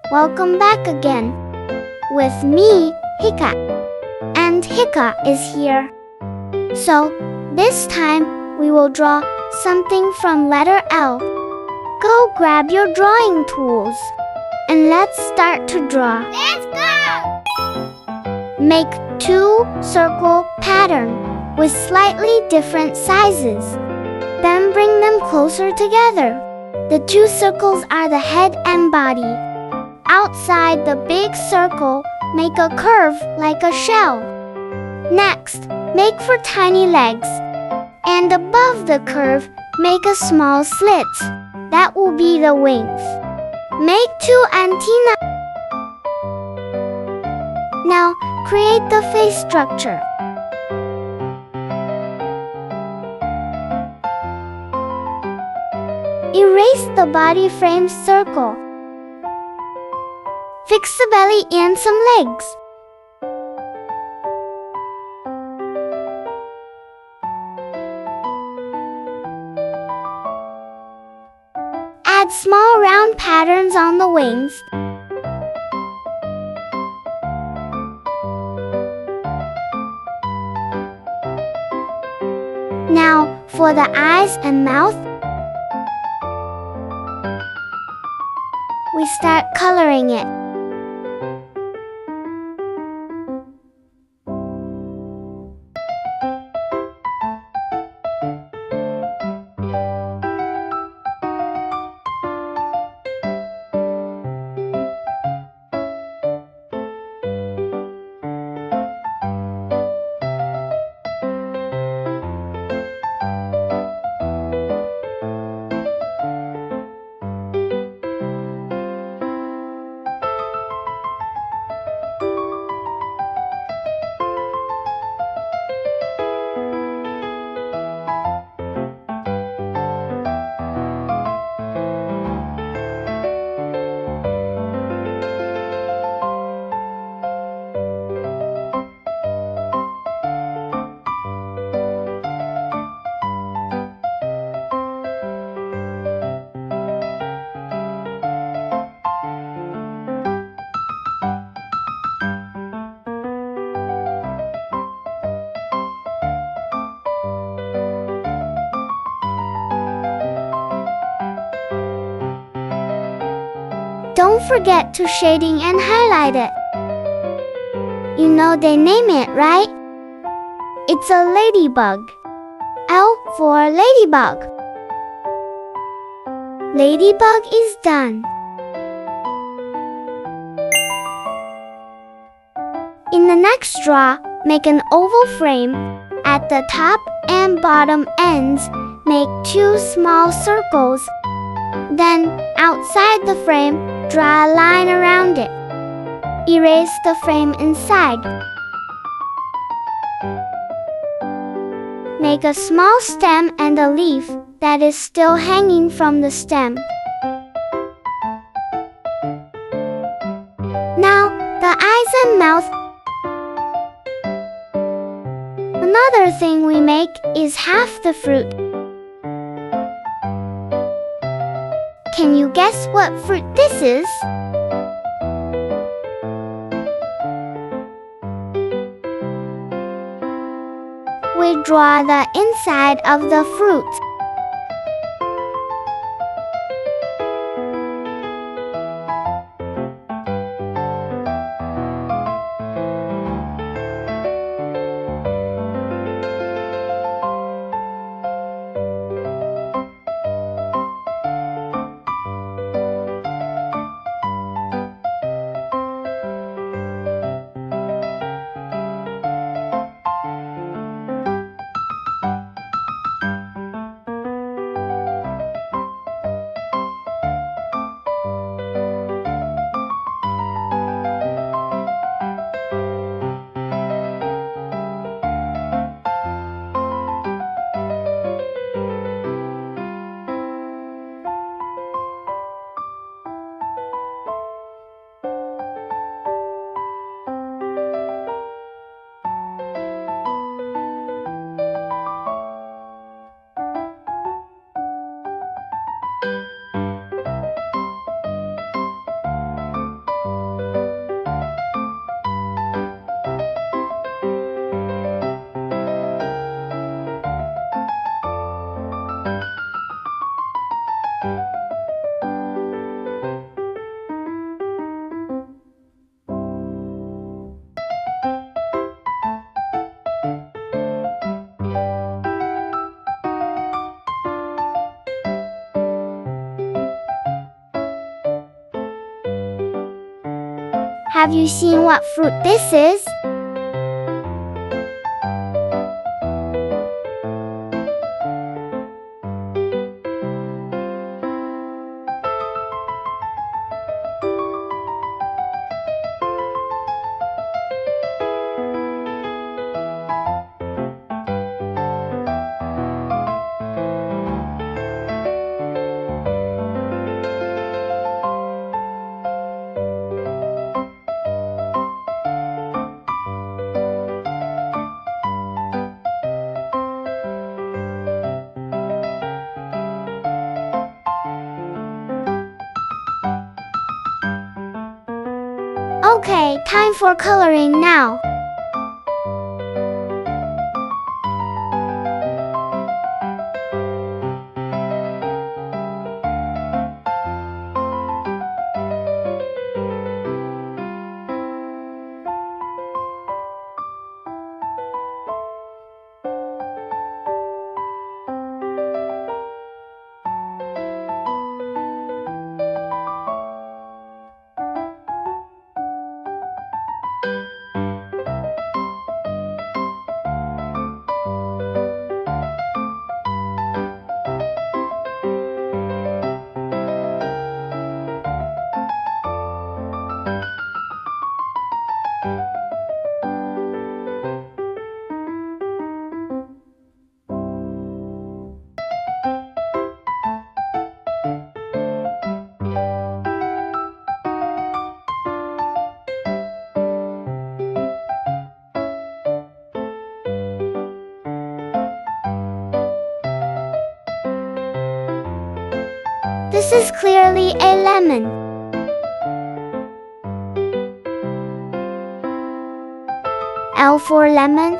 Welcome back again. With me, Hika. And Hika is here. So, this time we will draw something from letter L. Go grab your drawing tools. And let's start to draw. Let's go! Make two circle pattern with slightly different sizes. Then bring them closer together. The two circles are the head and body. Outside the big circle, make a curve like a shell. Next, make for tiny legs. And above the curve, make a small slit. That will be the wings. Make two antennae. Now, create the face structure. Erase the body frame circle. Fix the belly and some legs. Add small round patterns on the wings. Now, for the eyes and mouth, we start coloring it. Don't forget to shading and highlight it. You know they name it, right? It's a ladybug. L for ladybug. Ladybug is done. In the next draw, make an oval frame. At the top and bottom ends, make two small circles. Then, outside the frame, draw a line around it. Erase the frame inside. Make a small stem and a leaf that is still hanging from the stem. Now, the eyes and mouth. Another thing we make is half the fruit. Can you guess what fruit this is? We draw the inside of the fruit. Have you seen what fruit this is? Okay, time for coloring now. This is clearly a lemon. L for lemon.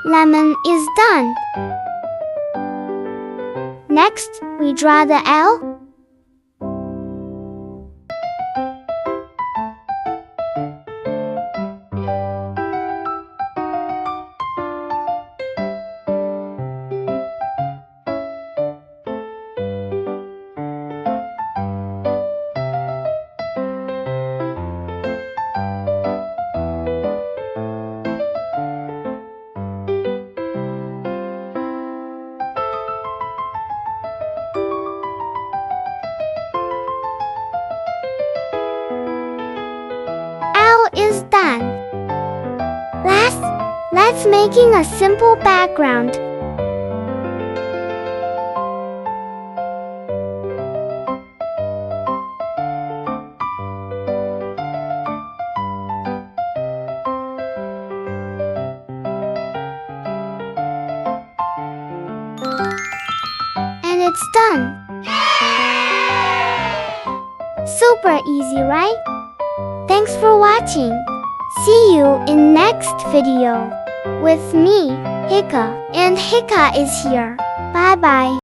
Lemon is done. Next, we draw the L. Is done. Last, let's making a simple background. And it's done. Super easy, right? Thanks for watching. See you in next video. With me, Hika, and Hika is here. Bye bye.